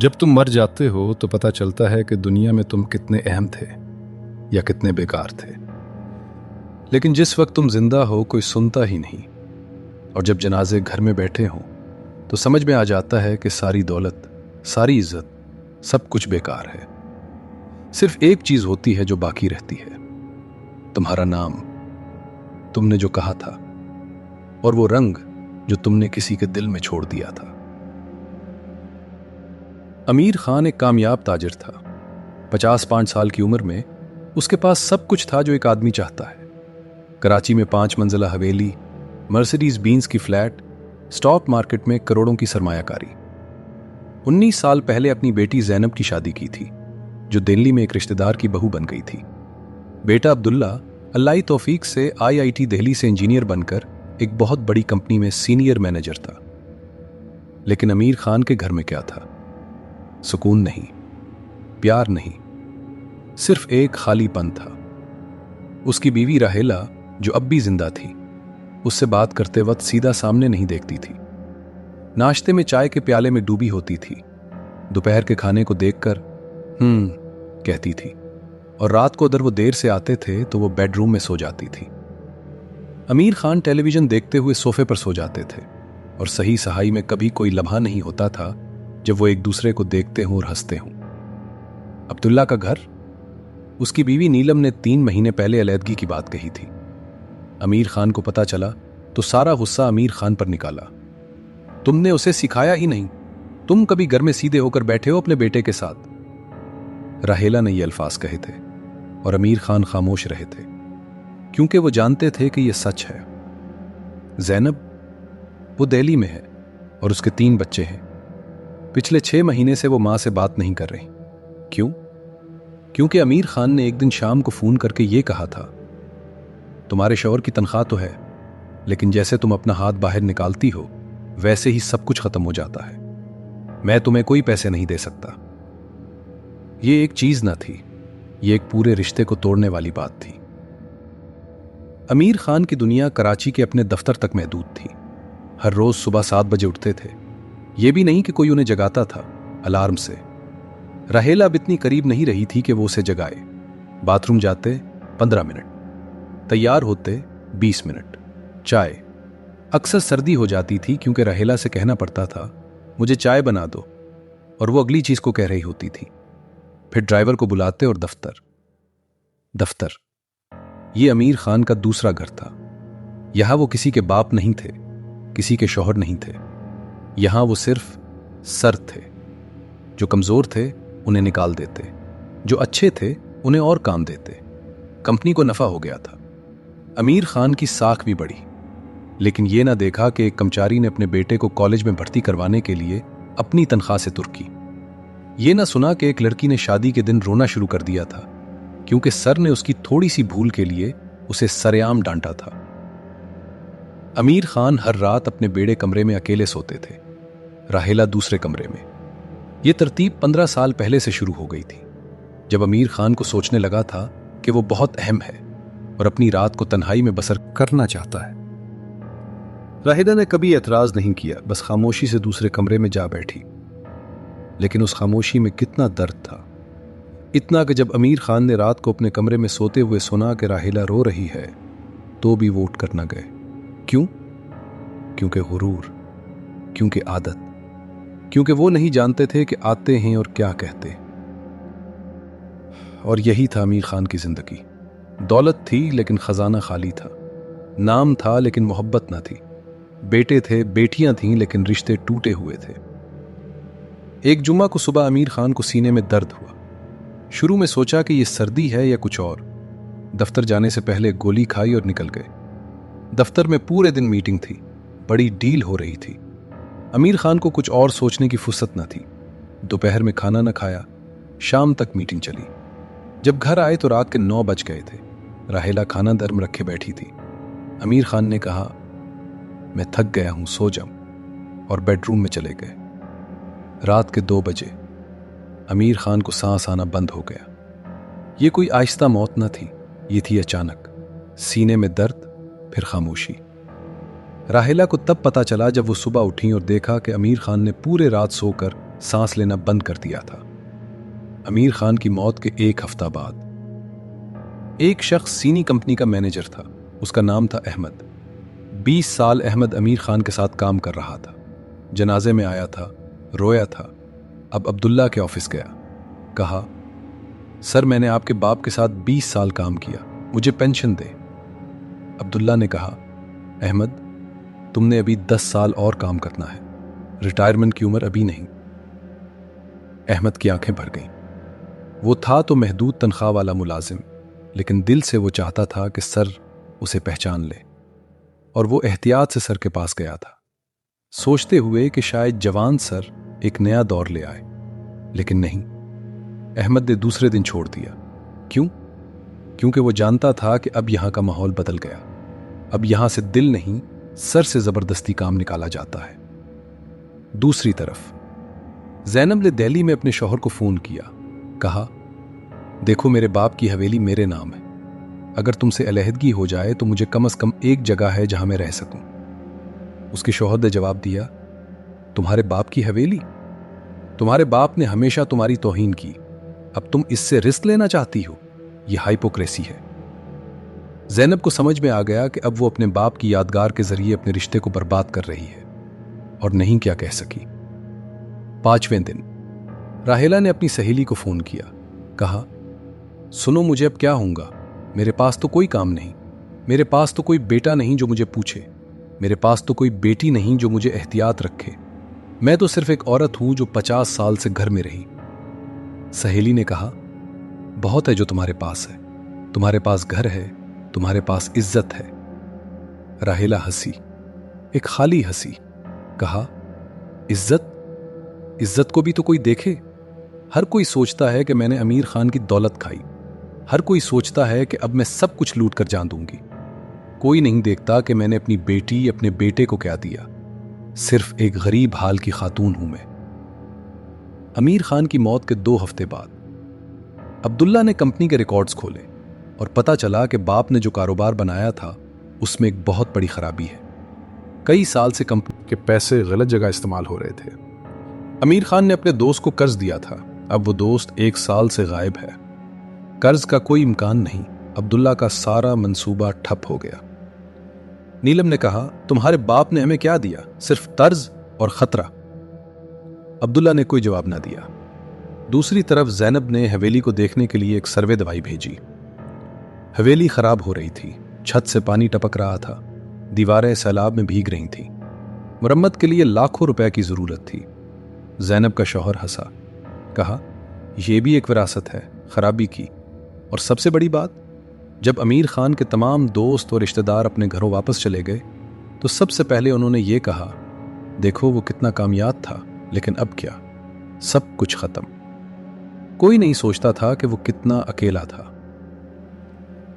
जब तुम मर जाते हो तो पता चलता है कि दुनिया में तुम कितने अहम थे या कितने बेकार थे। लेकिन जिस वक्त तुम जिंदा हो कोई सुनता ही नहीं, और जब जनाजे घर में बैठे हों तो समझ में आ जाता है कि सारी दौलत, सारी इज्जत, सब कुछ बेकार है। सिर्फ एक चीज होती है जो बाकी रहती है, तुम्हारा नाम, तुमने जो कहा था, और वो रंग जो तुमने किसी के दिल में छोड़ दिया था। अमीर खान एक कामयाब ताजिर था। 55 साल की उम्र में उसके पास सब कुछ था जो एक आदमी चाहता है। कराची में 5 मंजिला हवेली, मर्सिडीज बेंज की फ्लैट, स्टॉक मार्केट में करोड़ों की सरमायाकारी। 19 साल पहले अपनी बेटी जैनब की शादी की थी, जो दिल्ली में एक रिश्तेदार की बहू बन गई थी। बेटा अब्दुल्ला अल्लाह तौफीक से IIT दिल्ली से इंजीनियर बनकर एक बहुत बड़ी कंपनी में सीनियर मैनेजर था। लेकिन अमीर खान के घर में क्या था? सुकून नहीं, प्यार नहीं, सिर्फ एक खालीपन था। उसकी बीवी राहेला, जो अब भी जिंदा थी, उससे बात करते वक्त सीधा सामने नहीं देखती थी। नाश्ते में चाय के प्याले में डूबी होती थी। दोपहर के खाने को देखकर कहती थी, और रात को अगर वो देर से आते थे तो वो बेडरूम में सो जाती थी। अमीर खान टेलीविजन देखते हुए सोफे पर सो जाते थे, और सही सहाई में कभी कोई लम्हा नहीं होता था जब वो एक दूसरे को देखते हों और हंसते हों। अब्दुल्ला का घर, उसकी बीवी नीलम ने 3 महीने पहले अलैदगी की बात कही थी। अमीर खान को पता चला तो सारा गुस्सा अमीर खान पर निकाला। तुमने उसे सिखाया ही नहीं, तुम कभी घर में सीधे होकर बैठे हो अपने बेटे के साथ। राहेला ने ये अल्फाज कहे थे और अमीर खान खामोश रहे थे, क्योंकि वो जानते थे कि यह सच है। जैनब, वो दिल्ली में है और उसके 3 बच्चे हैं। पिछले 6 महीने से वो मां से बात नहीं कर रही। क्यों? क्योंकि अमीर खान ने एक दिन शाम को फोन करके ये कहा था, तुम्हारे शौहर की तनख्वाह तो है, लेकिन जैसे तुम अपना हाथ बाहर निकालती हो वैसे ही सब कुछ खत्म हो जाता है। मैं तुम्हें कोई पैसे नहीं दे सकता। ये एक चीज ना थी, ये एक पूरे रिश्ते को तोड़ने वाली बात थी। अमीर खान की दुनिया कराची के अपने दफ्तर तक महदूद थी। हर रोज सुबह 7 बजे उठते थे। यह भी नहीं कि कोई उन्हें जगाता था अलार्म से। राहेला अब इतनी करीब नहीं रही थी कि वो उसे जगाए। बाथरूम जाते 15 मिनट, तैयार होते 20 मिनट, चाय। अक्सर सर्दी हो जाती थी क्योंकि राहेला से कहना पड़ता था, मुझे चाय बना दो, और वो अगली चीज को कह रही होती थी। फिर ड्राइवर को बुलाते और दफ्तर। ये अमीर खान का दूसरा घर था। यहां वो किसी के बाप नहीं थे, किसी के शौहर नहीं थे। यहां वो सिर्फ सर थे। जो कमजोर थे उन्हें निकाल देते, जो अच्छे थे उन्हें और काम देते। कंपनी को नफा हो गया था। अमीर खान की साख भी बढ़ी, लेकिन यह ना देखा कि एक कर्मचारी ने अपने बेटे को कॉलेज में भर्ती करवाने के लिए अपनी तनख्वाह से तुर्की। ये ना सुना कि एक लड़की ने शादी के दिन रोना शुरू कर दिया था क्योंकि सर ने उसकी थोड़ी सी भूल के लिए उसे सरेआम डांटा था। अमीर खान हर रात अपने बेड़े कमरे में अकेले सोते थे, राहेला दूसरे कमरे में। यह तरतीब 15 साल पहले से शुरू हो गई थी, जब अमीर खान को सोचने लगा था कि वो बहुत अहम है और अपनी रात को तन्हाई में बसर करना चाहता है। राहेला ने कभी एतराज नहीं किया, बस खामोशी से दूसरे कमरे में जा बैठी। लेकिन उस खामोशी में कितना दर्द था, इतना कि जब अमीर खान ने रात को अपने कमरे में सोते हुए सुना कि राहेला रो रही है तो भी वो उठ कर न गए। क्यों? क्योंकि गुरूर, क्योंकि आदत, क्योंकि वो नहीं जानते थे कि आते हैं और क्या कहते। और यही था अमीर खान की जिंदगी। दौलत थी लेकिन खजाना खाली था। नाम था लेकिन मोहब्बत न थी। बेटे थे, बेटियां थीं, लेकिन रिश्ते टूटे हुए थे। एक जुम्मा को सुबह अमीर खान को सीने में दर्द हुआ। शुरू में सोचा कि यह सर्दी है या कुछ और। दफ्तर जाने से पहले गोली खाई और निकल गए। दफ्तर में पूरे दिन मीटिंग थी, बड़ी डील हो रही थी। अमीर खान को कुछ और सोचने की फुर्सत न थी। दोपहर में खाना न खाया, शाम तक मीटिंग चली। जब घर आए तो रात के 9 बज गए थे। राहेला खाना दर्म रखे बैठी थी। अमीर खान ने कहा, मैं थक गया हूं, सो जाऊं, और बेडरूम में चले गए। रात के 2 बजे अमीर खान को सांस आना बंद हो गया। ये कोई आहिस्ता मौत न थी, ये थी अचानक। सीने में दर्द, फिर खामोशी। राहेला को तब पता चला जब वो सुबह उठी और देखा कि अमीर खान ने पूरे रात सोकर सांस लेना बंद कर दिया था। अमीर खान की मौत के 1 हफ्ता बाद एक शख्स सीनी कंपनी का मैनेजर था। उसका नाम था अहमद। 20 साल अहमद अमीर खान के साथ काम कर रहा था। जनाजे में आया था, रोया था। अब अब्दुल्ला के ऑफिस गया, कहा, सर मैंने आपके बाप के साथ 20 साल काम किया, मुझे पेंशन दे। अब्दुल्ला ने कहा, अहमद तुमने अभी 10 साल और काम करना है, रिटायरमेंट की उम्र अभी नहीं। अहमद की आंखें भर गईं। वो था तो महदूद तनख्वाह वाला मुलाजिम, लेकिन दिल से वो चाहता था कि सर उसे पहचान ले, और वो एहतियात से सर के पास गया था, सोचते हुए कि शायद जवान सर एक नया दौर ले आए। लेकिन नहीं, अहमद ने दूसरे दिन छोड़ दिया। क्यों? क्योंकि वो जानता था कि अब यहां का माहौल बदल गया। अब यहां से दिल नहीं, सर से जबरदस्ती काम निकाला जाता है। दूसरी तरफ ज़ैनब ने दिल्ली में अपने शौहर को फोन किया, कहा, देखो मेरे बाप की हवेली मेरे नाम है, अगर तुमसे अलहदगी हो जाए तो मुझे कम से कम एक जगह है जहां मैं रह सकूं। उसके शौहर ने जवाब दिया, तुम्हारे बाप की हवेली? तुम्हारे बाप ने हमेशा तुम्हारी तौहीन की, अब तुम इससे रिस्क लेना चाहती हो? यह हाइपोक्रेसी है। ज़ैनब को समझ में आ गया कि अब वो अपने बाप की यादगार के जरिए अपने रिश्ते को बर्बाद कर रही है, और नहीं क्या कह सकी। 5वें दिन राहेला ने अपनी सहेली को फोन किया, कहा, सुनो मुझे अब क्या होगा, मेरे पास तो कोई काम नहीं, मेरे पास तो कोई बेटा नहीं जो मुझे पूछे, मेरे पास तो कोई बेटी नहीं जो मुझे एहतियात रखे, मैं तो सिर्फ एक औरत हूं जो 50 साल से घर में रही। सहेली ने कहा, बहुत है जो तुम्हारे पास है, तुम्हारे पास घर है, तुम्हारे पास इज्जत है। राहेला हंसी, एक खाली हंसी, कहा, इज्जत? इज्जत को भी तो कोई देखे। हर कोई सोचता है कि मैंने अमीर खान की दौलत खाई, हर कोई सोचता है कि अब मैं सब कुछ लूट कर जान दूंगी। कोई नहीं देखता कि मैंने अपनी बेटी, अपने बेटे को क्या दिया। सिर्फ एक गरीब हाल की खातून हूं मैं। अमीर खान की मौत के 2 हफ्ते बाद अब्दुल्ला ने कंपनी के रिकॉर्ड्स खोले और पता चला कि बाप ने जो कारोबार बनाया था उसमें एक बहुत बड़ी खराबी है। कई साल से कंपनी के पैसे गलत जगह इस्तेमाल हो रहे थे। अमीर खान ने अपने दोस्त को कर्ज दिया था, अब वो दोस्त 1 साल से गायब है। कर्ज का कोई इम्कान नहीं। अब्दुल्ला का सारा मंसूबा ठप हो गया। नीलम ने कहा, तुम्हारे बाप ने हमें क्या दिया? सिर्फ तर्ज और खतरा। अब्दुल्ला ने कोई जवाब ना दिया। दूसरी तरफ ज़ैनब ने हवेली को देखने के लिए एक सर्वे दवाई भेजी। हवेली खराब हो रही थी, छत से पानी टपक रहा था, दीवारें सैलाब में भीग रही थीं। मुरम्मत के लिए लाखों रुपए की जरूरत थी। ज़ैनब का शौहर हंसा, कहा, यह भी एक विरासत है खराबी की। और सबसे बड़ी बात, जब अमीर खान के तमाम दोस्त और रिश्तेदार अपने घरों वापस चले गए तो सबसे पहले उन्होंने ये कहा, देखो वो कितना कामयाब था, लेकिन अब क्या, सब कुछ खत्म। कोई नहीं सोचता था कि वो कितना अकेला था।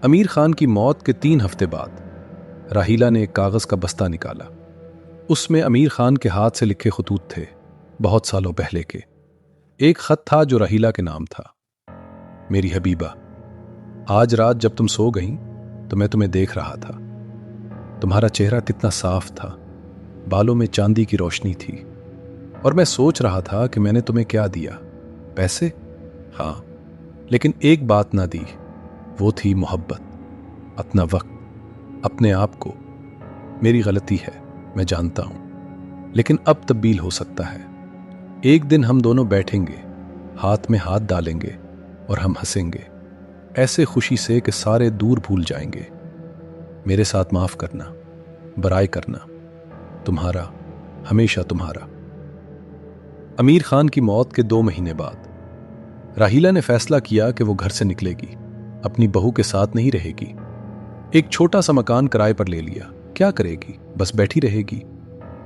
अमीर खान की मौत के 3 हफ्ते बाद राहीला ने एक कागज का बस्ता निकाला। उसमें अमीर खान के हाथ से लिखे खतूत थे, बहुत सालों पहले के। एक खत था जो राहीला के नाम था, मेरी हबीबा, आज रात जब तुम सो गई तो मैं तुम्हें देख रहा था। तुम्हारा चेहरा कितना साफ था, बालों में चांदी की रोशनी थी, और मैं सोच रहा था कि मैंने तुम्हें क्या दिया? पैसे? हाँ, लेकिन एक बात ना दी, वो थी मोहब्बत, अपना वक्त, अपने आप को। मेरी गलती है, मैं जानता हूं, लेकिन अब तब्दील हो सकता है। एक दिन हम दोनों बैठेंगे, हाथ में हाथ डालेंगे और हम हंसेंगे, ऐसे खुशी से कि सारे दूर भूल जाएंगे। मेरे साथ माफ करना, बराए करना, तुम्हारा, हमेशा तुम्हारा। अमीर खान की मौत के 2 महीने बाद राहीला ने फैसला किया कि वो घर से निकलेगी, अपनी बहू के साथ नहीं रहेगी। एक छोटा सा मकान किराए पर ले लिया। क्या करेगी? बस बैठी रहेगी,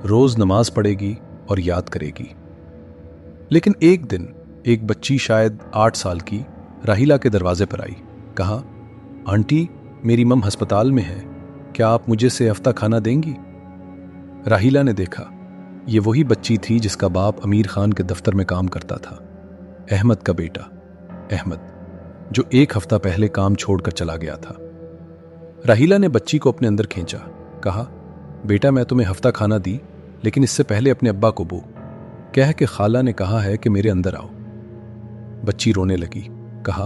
रोज नमाज पढ़ेगी और याद करेगी। लेकिन एक दिन एक बच्ची, शायद 8 साल की, राहीला के दरवाजे पर आई। कहा, आंटी, मेरी मम अस्पताल में है, क्या आप मुझे से हफ्ता खाना देंगी? राहीला ने देखा, ये वही बच्ची थी जिसका बाप अमीर खान के दफ्तर में काम करता था, अहमद का बेटा अहमद, जो 1 हफ्ता पहले काम छोड़कर चला गया था। राहीला ने बच्ची को अपने अंदर खींचा, कहा, बेटा मैं तुम्हें हफ्ता खाना दी, लेकिन इससे पहले अपने अब्बा को बो। कह के खाला ने कहा है कि मेरे अंदर आओ। बच्ची रोने लगी। कहा,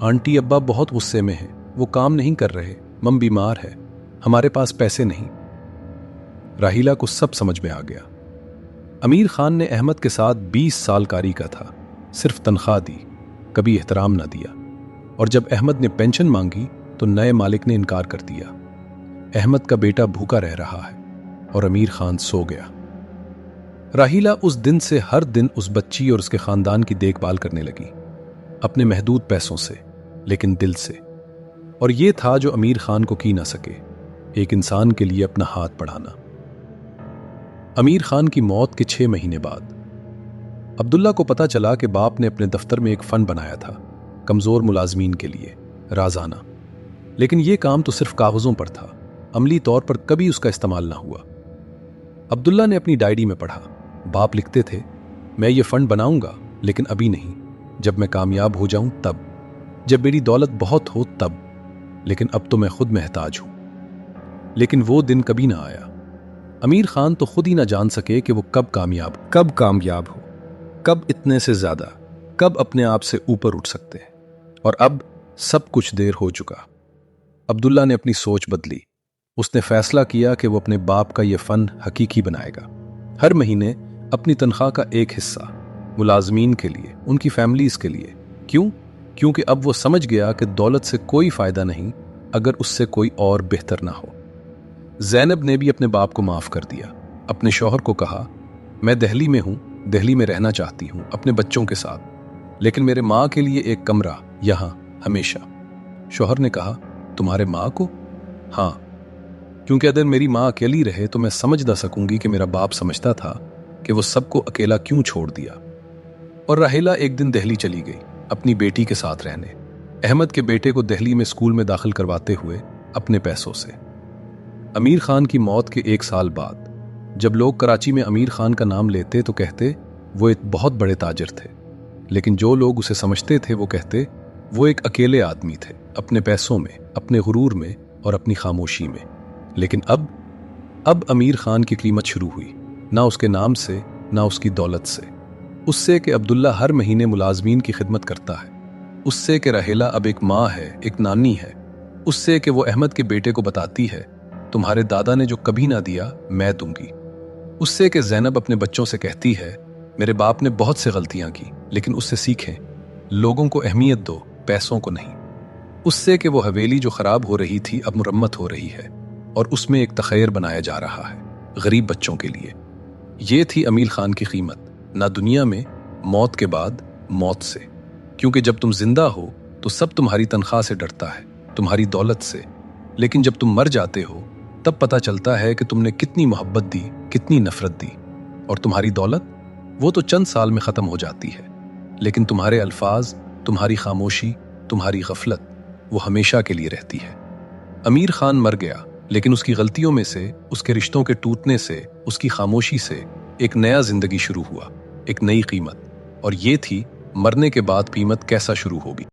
आंटी अब्बा बहुत गुस्से में हैं, वो काम नहीं कर रहे, मम बीमार है, हमारे पास पैसे नहीं। राहिला को सब समझ में आ गया। अमीर खान ने अहमद के साथ 20 साल कारी का था, सिर्फ तनख्वाह दी, कभी एहतराम ना दिया। और जब अहमद ने पेंशन मांगी तो नए मालिक ने इनकार कर दिया। अहमद का बेटा भूखा रह रहा है और अमीर खान सो गया। राहिला उस दिन से हर दिन उस बच्ची और उसके खानदान की देखभाल करने लगी, अपने महदूद पैसों से, लेकिन दिल से। और यह था जो अमीर खान को की ना सके, एक इंसान के लिए अपना हाथ बढ़ाना। अमीर खान की मौत के 6 महीने बाद अब्दुल्ला को पता चला कि बाप ने अपने दफ्तर में एक फंड बनाया था कमजोर मुलाजमीन के लिए, राजाना। लेकिन यह काम तो सिर्फ कागजों पर था, अमली तौर पर कभी उसका इस्तेमाल ना हुआ। अब्दुल्ला ने अपनी डायरी में पढ़ा, बाप लिखते थे, मैं ये फंड बनाऊंगा लेकिन अभी नहीं, जब मैं कामयाब हो जाऊं तब, जब मेरी दौलत बहुत हो तब, लेकिन अब तो मैं खुद महताज हूं। लेकिन वो दिन कभी ना आया। अमीर खान तो खुद ही ना जान सके कि वो कब कामयाब हो, कब इतने से ज्यादा, कब अपने आप से ऊपर उठ सकते हैं। और अब सब कुछ देर हो चुका। अब्दुल्ला ने अपनी सोच बदली। उसने फैसला किया कि वो अपने बाप का ये फंड हकीकी बनाएगा। हर महीने अपनी तनख्वाह का एक हिस्सा मुलाजमीन के लिए, उनकी फैमिलीज के लिए। क्यों? क्योंकि अब वो समझ गया कि दौलत से कोई फायदा नहीं अगर उससे कोई और बेहतर ना हो। ज़ैनब ने भी अपने बाप को माफ कर दिया। अपने शौहर को कहा, मैं दिल्ली में हूं, दिल्ली में रहना चाहती हूं अपने बच्चों के साथ, लेकिन मेरे माँ के लिए एक कमरा यहां हमेशा। शौहर ने कहा, तुम्हारे माँ को? हाँ, क्योंकि अगर मेरी माँ अकेली रहे तो मैं समझ ना सकूंगी कि मेरा बाप समझता था कि वो सबको अकेला क्यों छोड़ दिया। और राहिला एक दिन दिल्ली चली गई अपनी बेटी के साथ रहने, अहमद के बेटे को दिल्ली में स्कूल में दाखिल करवाते हुए अपने पैसों से। अमीर खान की मौत के 1 साल बाद जब लोग कराची में अमीर खान का नाम लेते तो कहते वो एक बहुत बड़े ताजिर थे, लेकिन जो लोग उसे समझते थे वो कहते वो एक अकेले आदमी थे, अपने पैसों में, अपने गुरूर में और अपनी खामोशी में। लेकिन अब अमीर खान की कीमत शुरू हुई, ना उसके नाम से, ना उसकी दौलत से, उससे कि अब्दुल्ला हर महीने मुलाजमीन की खिदमत करता है, उससे कि राहिला अब एक माँ है, एक नानी है, उससे कि वो अहमद के बेटे को बताती है, तुम्हारे दादा ने जो कभी ना दिया मैं दूंगी, उससे कि ज़ैनब अपने बच्चों से कहती है, मेरे बाप ने बहुत से गलतियां की लेकिन उससे सीखें, लोगों को अहमियत दो, पैसों को नहीं, उससे कि वो हवेली जो खराब हो रही थी अब मुरम्मत हो रही है और उसमें एक तखैर बनाया जा रहा है गरीब बच्चों के लिए। ये थी अमीर खान की कीमत, ना दुनिया में, मौत के बाद, मौत से। क्योंकि जब तुम जिंदा हो तो सब तुम्हारी तनख्वाह से डरता है, तुम्हारी दौलत से, लेकिन जब तुम मर जाते हो तब पता चलता है कि तुमने कितनी मोहब्बत दी, कितनी नफरत दी। और तुम्हारी दौलत वो तो चंद साल में खत्म हो जाती है, लेकिन तुम्हारे अल्फाज, तुम्हारी खामोशी, तुम्हारी गफलत वो हमेशा के लिए रहती है। अमीर खान मर गया, लेकिन उसकी गलतियों में से, उसके रिश्तों के टूटने से, उसकी खामोशी से एक नया जिंदगी शुरू हुआ, एक नई कीमत। और ये थी मरने के बाद कीमत कैसा शुरू होगी।